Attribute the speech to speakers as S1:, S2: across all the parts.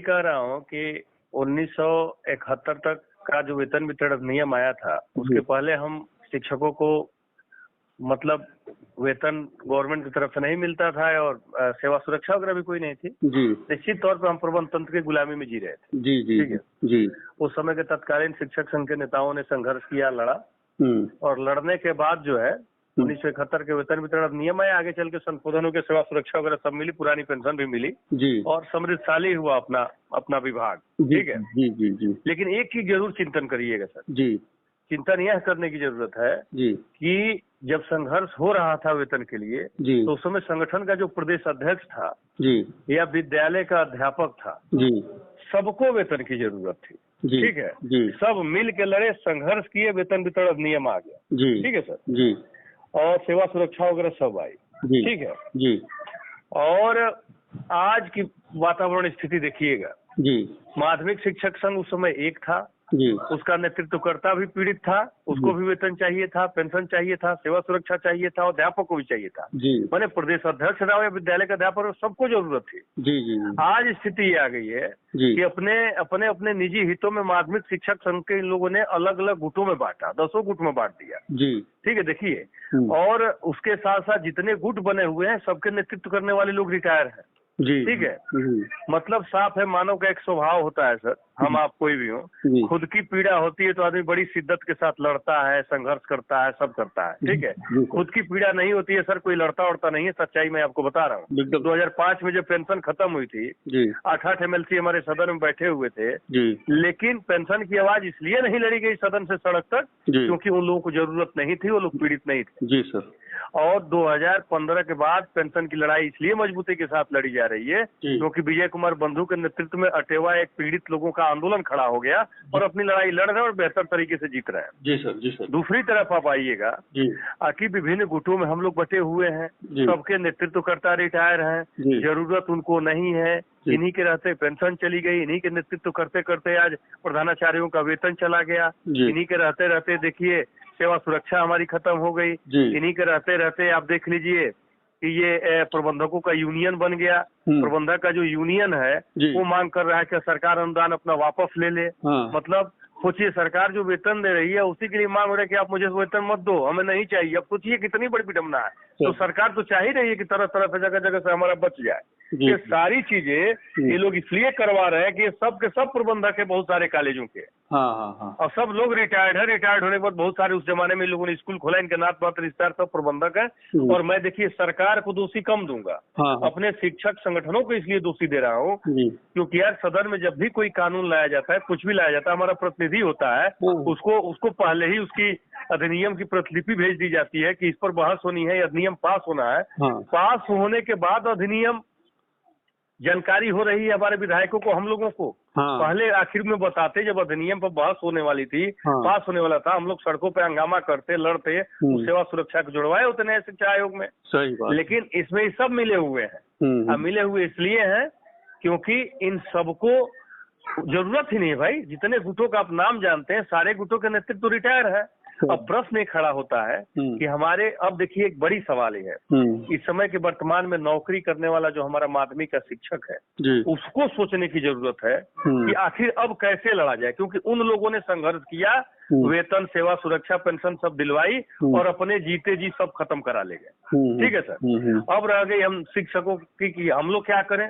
S1: कह रहा हूँ कि 1971 तक का जो वेतन वितरण अधिनियम आया था, उसके पहले हम शिक्षकों को मतलब वेतन गवर्नमेंट की तरफ से नहीं मिलता था और सेवा सुरक्षा वगैरह भी कोई नहीं थी
S2: जी।
S1: निश्चित तौर पर हम प्रबंध तंत्र की गुलामी में जी रहे थे।
S2: जी जी
S1: ठीक है
S2: जी।
S1: उस समय के तत्कालीन शिक्षक संघ के नेताओं ने संघर्ष किया, लड़ा और लड़ने के बाद जो है 1971 के वेतन वितरण अधिनियम आया, आगे चल के संशोधनों के सेवा सुरक्षा वगैरह सब मिली, पुरानी पेंशन भी मिली
S2: जी।
S1: और समृद्धशाली हुआ अपना विभाग। ठीक है
S2: जी जी जी।
S1: लेकिन एक चीज जरूर चिंतन करिएगा सर
S2: जी।
S1: चिंतन यह करने की जरूरत है
S2: जी
S1: कि जब संघर्ष हो रहा था वेतन के लिए
S2: जी
S1: तो उस समय संगठन का जो प्रदेश अध्यक्ष था
S2: जी
S1: या विद्यालय का अध्यापक था
S2: जी
S1: सबको वेतन की जरूरत थी।
S2: जी
S1: ठीक है
S2: जी।
S1: सब मिल के लड़े, संघर्ष किए, वेतन वितरण अधिनियम आ गया।
S2: जी
S1: ठीक है सर
S2: जी।
S1: और सेवा सुरक्षा वगैरह सब आई।
S2: जी
S1: ठीक है
S2: जी
S1: और आज की वातावरण स्थिति देखिएगा,
S2: जी
S1: माध्यमिक शिक्षक संघ उस समय एक था,
S2: जी
S1: उसका नेतृत्वकर्ता भी पीड़ित था, उसको भी वेतन चाहिए था, पेंशन चाहिए था, सेवा सुरक्षा चाहिए था और अध्यापक को भी चाहिए था।
S2: जी।
S1: मैंने प्रदेश अध्यक्ष रहा या विद्यालय का अध्यापक हो, सबको जरूरत थी।
S2: जी जी।
S1: आज स्थिति ये आ गई है
S2: जी
S1: कि अपने निजी हितों में माध्यमिक शिक्षक संघ के इन लोगों ने अलग अलग गुटों में बांटा, 10 गुट में बांट दिया।
S2: जी।
S1: ठीक है देखिए और उसके साथ साथ जितने गुट बने हुए हैं सबके नेतृत्व करने वाले लोग रिटायर हैं।
S2: जी।
S1: ठीक है मतलब साफ है, मानव का एक स्वभाव होता है सर, हम आप कोई भी हो, खुद की पीड़ा होती है तो आदमी बड़ी शिद्दत के साथ लड़ता है, संघर्ष करता है, सब करता है। ठीक है खुद की पीड़ा नहीं होती है सर, कोई लड़ता उड़ता नहीं है, सच्चाई मैं आपको बता रहा हूँ। 2005 में जब पेंशन खत्म हुई थी 8 MLC हमारे सदन में बैठे हुए थे लेकिन पेंशन की आवाज इसलिए नहीं लड़ी गई सदन से सड़क तक क्योंकि उन लोगों को जरूरत नहीं थी, वो लोग पीड़ित नहीं थे।
S2: जी सर।
S1: और 2015 के बाद पेंशन की लड़ाई इसलिए मजबूती के साथ लड़ी जा रही है क्योंकि विजय कुमार बंधु के नेतृत्व में अटेवा एक पीड़ित लोगों का आंदोलन खड़ा हो गया और अपनी लड़ाई लड़ रहे हैं और बेहतर तरीके से जीत रहे हैं।
S2: जी सर। जी सर।
S1: दूसरी तरफ आप आइएगा कि विभिन्न गुटों में हम लोग बटे हुए हैं, सबके नेतृत्वकर्ता रिटायर हैं, जरूरत उनको नहीं है, इन्हीं के रहते पेंशन चली गई, इन्हीं के नेतृत्व करते करते आज प्रधानाचार्यों का वेतन चला गया, इन्हीं के रहते रहते देखिए सेवा सुरक्षा हमारी खत्म हो गई, इन्हीं के रहते रहते आप देख लीजिए कि ये प्रबंधकों का यूनियन बन गया। प्रबंधक का जो यूनियन है वो मांग कर रहा है कि सरकार अनुदान अपना वापस ले ले। मतलब सोचिए सरकार जो वेतन दे रही है उसी के लिए मांग हो रहा है कि आप मुझे वेतन मत दो, हमें नहीं चाहिए। अब सोचिए कितनी बड़ी विडंबना है। तो सरकार तो चाह ही रही है कि तरह तरह से जगह जगह से हमारा बच जाए। ये सारी चीजें ये लोग इसलिए करवा रहे हैं कि ये सब के सब प्रबंधक है बहुत सारे कॉलेजों के। और सब लोग रिटायर्ड है, रिटायर्ड होने के बाद बहुत सारे उस जमाने में लोगों ने स्कूल खोला, इनके नात पात्र रिश्तेदार सब प्रबंधक है। और मैं देखिए सरकार को दोषी कम दूंगा, अपने शिक्षक संगठनों को इसलिए दोषी दे रहा हूँ क्योंकि यार सदन में जब भी कोई कानून लाया जाता है, कुछ भी लाया जाता है, हमारा प्रतिनिधि होता है, उसको पहले ही उसकी अधिनियम की प्रतिलिपि भेज दी जाती है कि इस पर बहस होनी है, अधिनियम पास होना है। पास होने के बाद अधिनियम जानकारी हो रही है हमारे विधायकों को, हम लोगों को पहले आखिर में बताते जब अधिनियम पर बहस होने वाली थी, पास होने वाला था, हम लोग सड़कों पे हंगामा करते, लड़ते, सेवा सुरक्षा को जुड़वाए होते नए शिक्षा आयोग में।
S2: सही बात।
S1: लेकिन इसमें ये सब मिले हुए हैं। मिले हुए इसलिए हैं क्योंकि इन सबको जरूरत ही नहीं है भाई। जितने गुटों का आप नाम जानते हैं सारे गुटों के नेतृत्व रिटायर है। अब प्रश्न ये खड़ा होता है कि हमारे, अब देखिए एक बड़ी सवाल है इस समय के वर्तमान में नौकरी करने वाला जो हमारा माध्यमिक का शिक्षक है उसको सोचने की जरूरत है कि आखिर अब कैसे लड़ा जाए, क्योंकि उन लोगों ने संघर्ष किया, वेतन, सेवा सुरक्षा, पेंशन सब दिलवाई और अपने जीते जी सब खत्म करा ले गए। ठीक है सर। अब रह गई हम शिक्षकों की कि हम लोग क्या करें।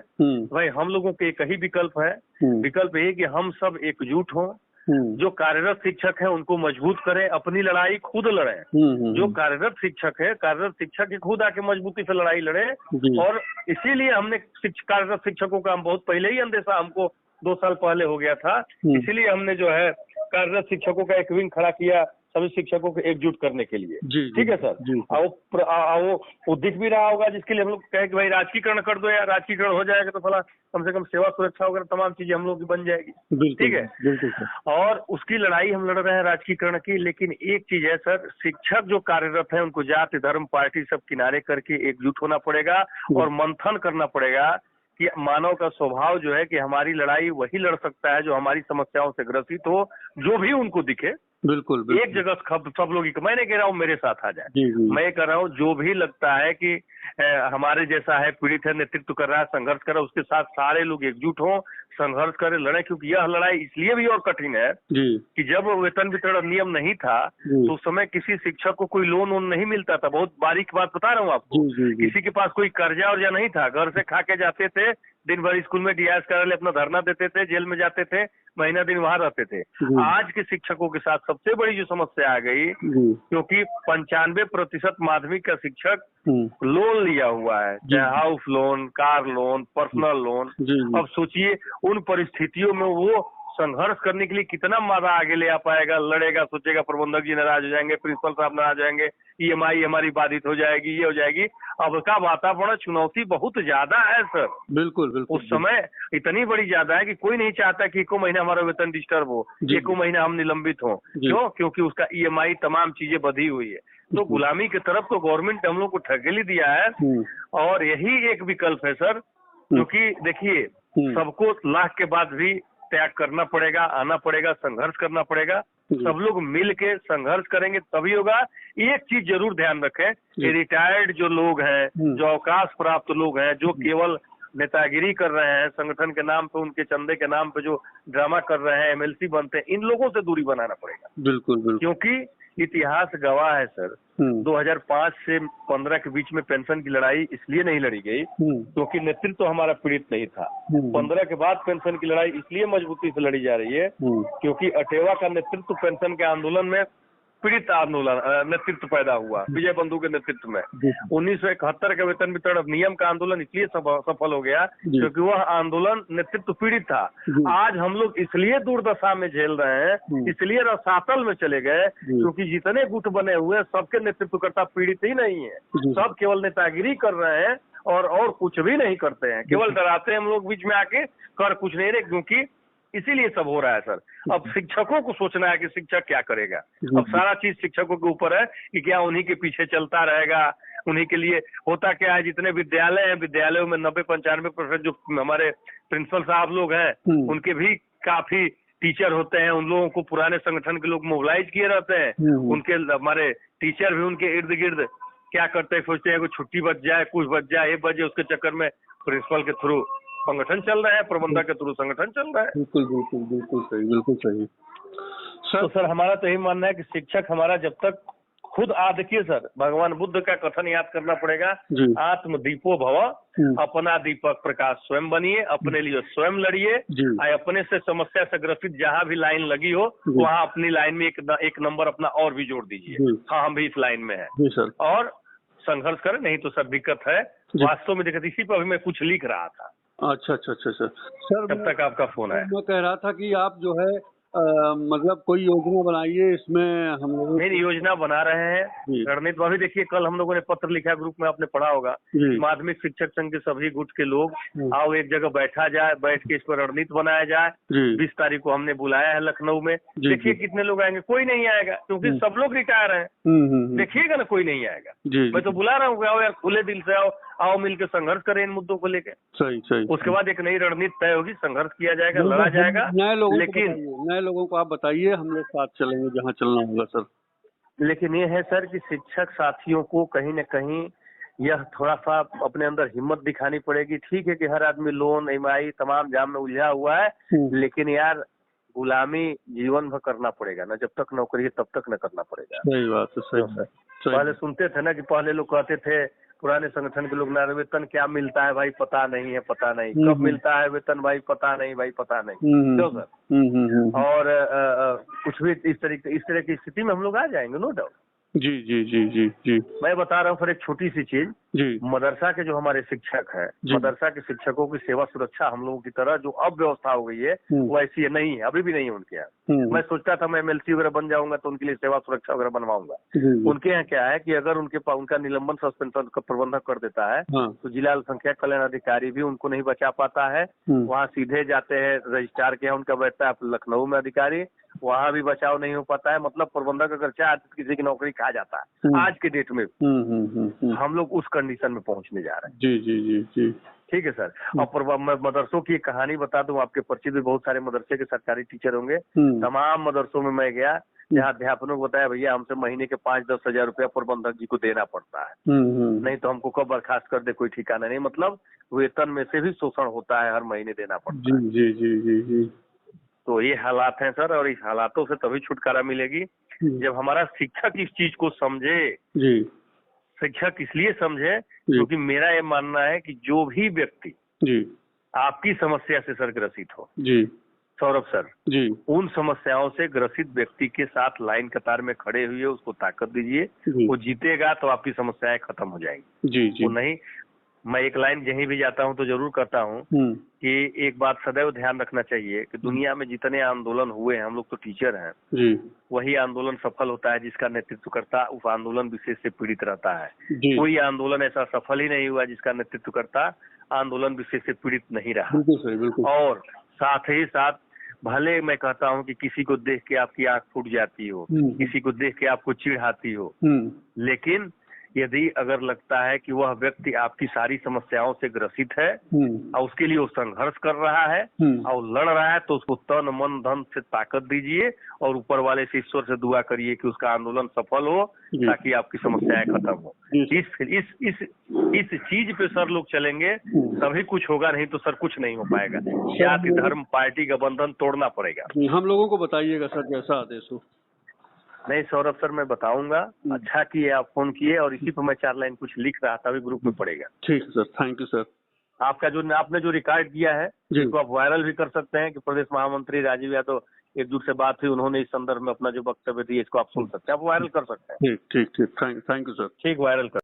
S1: भाई हम लोगों के एक ही विकल्प है, विकल्प ये कि हम सब एकजुट हों, जो कार्यरत शिक्षक है उनको मजबूत करें, अपनी लड़ाई खुद लड़ें। जो कार्यरत शिक्षक है, कार्यरत शिक्षक ही खुद आके मजबूती से लड़ाई लड़े। और इसीलिए हमने कार्यरत शिक्षकों का हम बहुत पहले ही अंदेशा, हमको 2 साल पहले हो गया था, इसीलिए हमने जो है कार्यरत शिक्षकों का एक विंग खड़ा किया सभी शिक्षकों को एकजुट करने के लिए। ठीक है सर। वो दिख भी रहा होगा जिसके लिए हम लोग कहे कि भाई राजकीकरण कर दो यार, राजकीकरण हो जाएगा तो भला कम से कम सेवा सुरक्षा वगैरह तमाम चीजें हम लोग की बन जाएगी। ठीक है और उसकी लड़ाई हम लड़ रहे हैं राजकीकरण की। लेकिन एक चीज है सर, शिक्षक जो कार्यरत है उनको जाति धर्म पार्टी सब किनारे करके एकजुट होना पड़ेगा और मंथन करना पड़ेगा कि मानव का स्वभाव जो है कि हमारी लड़ाई वही लड़ सकता है जो हमारी समस्याओं से ग्रसित हो, जो भी उनको दिखे। बिल्कुल। एक जगह सब लोग, मैं नहीं कह रहा हूँ मेरे साथ आ जाए, मैं कह रहा हूँ जो भी लगता है कि हमारे जैसा है, पीड़ित है, नेतृत्व कर रहा है, संघर्ष कर रहा है, उसके साथ सारे लोग एकजुट हों, संघर्ष करें, लड़े, क्योंकि यह लड़ाई इसलिए भी और कठिन है कि जब वेतन वितरण नियम नहीं था तो उस समय किसी शिक्षक को कोई लोन वोन नहीं मिलता था। बहुत बारीक बात बता रहा हूँ आपको। किसी के पास कोई कर्जा वर्जा नहीं था, घर से खा के जाते थे, दिन भर स्कूल में डीआईएस कार्यालय अपना धरना देते थे, जेल में जाते थे, महीना दिन वहां रहते थे। आज के शिक्षकों के साथ सबसे बड़ी जो समस्या आ गई, क्योंकि 95% माध्यमिक का शिक्षक लोन लिया हुआ है, चाहे house loan, car loan, personal loan. अब सोचिए उन परिस्थितियों में वो संघर्ष करने के लिए कितना मादा आगे ले आ पाएगा, लड़ेगा, सोचेगा प्रबंधक जी नाराज हो जाएंगे, प्रिंसिपल साहब नाराज हो जाएंगे, ईएमआई हमारी बाधित हो जाएगी, ये हो जाएगी। अब का वातावरण चुनौती बहुत ज्यादा है सर।
S2: बिल्कुल बिल्कुल।
S1: उस समय इतनी बड़ी ज्यादा है कि कोई नहीं चाहता कि एको महीना हमारा वेतन डिस्टर्ब हो, एको महीना हम निलंबित हो। क्यों? क्योंकि उसका ईएमआई तमाम चीजें बधी हुई है। तो गुलामी की तरफ तो गवर्नमेंट हम लोग को ठकेली दिया है, और यही एक विकल्प है सर। क्योंकि देखिए सबको लाख के बाद भी त्याग करना पड़ेगा, आना पड़ेगा, संघर्ष करना पड़ेगा। सब लोग मिल के संघर्ष करेंगे तभी होगा। एक चीज जरूर ध्यान रखें कि रिटायर्ड जो लोग हैं, जो अवकाश प्राप्त लोग हैं, जो केवल नेतागिरी कर रहे हैं, संगठन के नाम पे, उनके चंदे के नाम पे जो ड्रामा कर रहे हैं, एमएलसी बनते हैं, इन लोगों से दूरी बनाना पड़ेगा।
S2: बिल्कुल बिल्कुल।
S1: क्योंकि इतिहास गवाह है सर, 2005 से 15 के बीच में पेंशन की लड़ाई इसलिए नहीं लड़ी गई क्योंकि नेतृत्व हमारा पीड़ित नहीं था। 15 के बाद पेंशन की लड़ाई इसलिए मजबूती से लड़ी जा रही है क्योंकि अटेवा का नेतृत्व पेंशन के आंदोलन में पीड़ित आंदोलन नेतृत्व पैदा हुआ विजय बंधु के नेतृत्व में। 1971 का वेतन वितरण नियम का आंदोलन इसलिए सफल हो गया क्योंकि वह आंदोलन नेतृत्व पीड़ित था। आज हम लोग इसलिए दुर्दशा में झेल रहे हैं, इसलिए रसातल में चले गए क्योंकि जितने गुट बने हुए सबके नेतृत्वकर्ता पीड़ित ही नहीं है, सब केवल नेतागिरी कर रहे हैं और कुछ भी नहीं करते हैं, केवल डराते हैं हम लोग बीच में आके, कर कुछ नहीं रहे। क्योंकि इसीलिए सब हो रहा है सर। अब शिक्षकों को सोचना है कि शिक्षक क्या करेगा। अब सारा चीज शिक्षकों के ऊपर है कि क्या उन्हीं के पीछे चलता रहेगा, उन्हीं के लिए होता क्या है। जितने विद्यालय हैं, विद्यालयों में 90-95% जो हमारे प्रिंसिपल साहब लोग हैं उनके भी काफी टीचर होते हैं, उन लोगों को पुराने संगठन के लोग मोबिलाइज किए रहते हैं। उनके हमारे टीचर भी उनके इर्द गिर्द क्या करते हैं, सोचते हैं कि छुट्टी बच जाए, कुछ बच जाए, 1 बजे, उसके चक्कर में प्रिंसिपल के थ्रू संगठन चल रहा है, प्रबंधक के थ्रू संगठन चल रहा है।
S2: बिल्कुल बिल्कुल बिल्कुल सही, बिल्कुल सही
S1: सर। तो सर हमारा तो यही मानना है कि शिक्षक हमारा जब तक खुद देखिए सर, भगवान बुद्ध का कथन याद करना पड़ेगा, आत्म दीपो भव, अपना दीपक प्रकाश स्वयं बनिए, अपने लिए स्वयं लड़िए, अपने से समस्या से ग्रसित जहाँ भी लाइन लगी हो वहाँ अपनी लाइन में एक नंबर अपना और भी जोड़ दीजिए, हाँ हम भी इस लाइन में है, और संघर्ष करें। नहीं तो सर दिक्कत है, वास्तव में दिक्कत। इसी पर अभी मैं कुछ लिख रहा था।
S2: अच्छा अच्छा अच्छा सर,
S1: तब तक आपका फोन आया।
S2: मैं कह रहा था कि आप जो है मतलब कोई योजना बनाइए, इसमें हम लोग
S1: नहीं योजना बना रहे हैं। रणनीति अभी देखिए, कल हम लोगों ने पत्र लिखा ग्रुप में, आपने पढ़ा होगा, माध्यमिक शिक्षक संघ के सभी गुट के लोग आओ एक जगह बैठा जाए, बैठ के इस पर रणनीति बनाया जाए। 20 तारीख को हमने बुलाया है लखनऊ में। देखिए कितने लोग आएंगे। कोई नहीं आएगा क्योंकि सब लोग रिटायर हैं। देखिएगा ना, कोई नहीं आएगा। मैं तो बुला रहा हूँ, आओ यार, खुले दिल से आओ मिलकर संघर्ष करें इन मुद्दों को लेकर।
S2: सही सही।
S1: उसके बाद एक नई रणनीति तय होगी, संघर्ष किया जाएगा, लड़ा जाएगा।
S2: लेकिन नए लोगों को आप बताइए, हम लोग साथ चलेंगे जहाँ चलना होगा सर।
S1: लेकिन ये है सर कि शिक्षक साथियों को कहीं न कहीं यह थोड़ा सा अपने अंदर हिम्मत दिखानी पड़ेगी। ठीक है कि हर आदमी लोन, ईएमआई तमाम जाम में उलझा हुआ है, लेकिन यार गुलामी जीवन भर करना पड़ेगा ना, जब तक नौकरी है तब तक न करना पड़ेगा।
S2: सही बात है, सही है।
S1: पहले सुनते थे ना कि पहले लोग कहते थे, पुराने संगठन के लोग, ना वेतन क्या मिलता है भाई पता नहीं है, पता नहीं कब मिलता है वेतन भाई पता नहीं, भाई पता नहीं। क्यों सर? और कुछ भी इस तरह की स्थिति में हम लोग आ जाएंगे, नो डाउट।
S2: जी जी जी जी जी।
S1: मैं बता रहा हूँ सर एक छोटी सी चीज। मदरसा के जो हमारे शिक्षक हैं, मदरसा के शिक्षकों की सेवा सुरक्षा हम लोगों की तरह जो अब व्यवस्था हो गई है वैसी नहीं है, अभी भी नहीं है उनके यहाँ। मैं सोचता था मैं एमएलसी वगैरह बन जाऊंगा तो उनके लिए सेवा सुरक्षा वगैरह बनवाऊंगा। उनके यहाँ क्या है कि अगर उनका निलंबन सस्पेंशन का प्रबंधक कर देता है तो जिला अल्पसंख्यक कल्याण अधिकारी भी उनको नहीं बचा पाता है। वहाँ सीधे जाते हैं रजिस्ट्रार के यहाँ, उनका बैठता है लखनऊ में अधिकारी, वहाँ भी बचाव नहीं हो पाता है। मतलब प्रबंधक अगर चाहे तो किसी की नौकरी खा जाता है। आज के डेट में हम लोग उस कंडीशन में पहुंचने जा रहे हैं।
S2: जी जी जी जी।
S1: ठीक है सर। और मैं मदरसों की एक कहानी बता दूं, आपके परिचित भी बहुत सारे मदरसे के सरकारी टीचर होंगे। तमाम मदरसों में मैं गया, जहाँ अध्यापकों को बताया भैया हमसे महीने के 5-10 हजार रुपया प्रबंधक जी को देना पड़ता है, नहीं तो हमको कब बर्खास्त कर दे कोई ठिकाना नहीं। मतलब वेतन में से भी शोषण होता है, हर महीने देना पड़ता है।
S2: जी जी जी जी।
S1: तो ये हालात हैं सर, और इस हालातों से तभी छुटकारा मिलेगी जब हमारा शिक्षक इस चीज को समझे।
S2: जी।
S1: शिक्षक इसलिए समझे क्योंकि मेरा ये मानना है कि जो भी व्यक्ति
S2: जी
S1: आपकी समस्या से सर ग्रसित हो,
S2: जी
S1: सौरभ सर,
S2: जी
S1: उन समस्याओं से ग्रसित व्यक्ति के साथ लाइन कतार में खड़े हुए उसको ताकत दीजिए, वो जीतेगा तो आपकी समस्याएं खत्म हो जाएंगी।
S2: जी जी।
S1: वो नहीं, मैं एक लाइन यहीं भी जाता हूं तो जरूर करता हूं कि एक बात सदैव ध्यान रखना चाहिए कि दुनिया में जितने आंदोलन हुए हैं, हम लोग तो टीचर हैं
S2: जी,
S1: वही आंदोलन सफल होता है जिसका नेतृत्वकर्ता उस आंदोलन विशेष से पीड़ित रहता है।
S2: जी।
S1: कोई आंदोलन ऐसा सफल ही नहीं हुआ जिसका नेतृत्वकर्ता आंदोलन विशेष से पीड़ित नहीं रहा।
S2: बिल्कुल सही, बिल्कुल।
S1: और साथ ही साथ भले मैं कहता हूं कि किसी को देख के आपकी आंख फूट जाती हो, किसी को देख के आपको चिढ़ आती हो, लेकिन यदि अगर लगता है कि वह व्यक्ति आपकी सारी समस्याओं से ग्रसित है और उसके लिए वो संघर्ष कर रहा है और लड़ रहा है, तो उसको तन मन धन से ताकत दीजिए और ऊपर वाले से ईश्वर से दुआ करिए कि उसका आंदोलन सफल हो ताकि आपकी समस्याएं खत्म हो। इस चीज पे सर लोग चलेंगे तभी कुछ होगा, नहीं तो सर कुछ नहीं हो पाएगा। जाति धर्म पार्टी का बंधन तोड़ना पड़ेगा।
S2: हम लोगों को बताइएगा सर जैसा आदेश हो।
S1: नहीं सौरभ सर, मैं बताऊंगा। अच्छा किए आप फोन किए, और इसी पर मैं 4 लाइन कुछ लिख रहा था, अभी ग्रुप में पड़ेगा।
S2: ठीक है सर, थैंक यू सर।
S1: आपका जो आपने जो रिकॉर्ड किया है इसको आप वायरल भी कर सकते हैं कि प्रदेश महामंत्री राजीव यादव एक दूर से बात हुई, उन्होंने इस संदर्भ में अपना जो वक्तव्य दिया इसको आप सुन सकते हैं, आप वायरल कर सकते हैं।
S2: ठीक ठीक ठीक, थैंक यू सर।
S1: ठीक, वायरल कर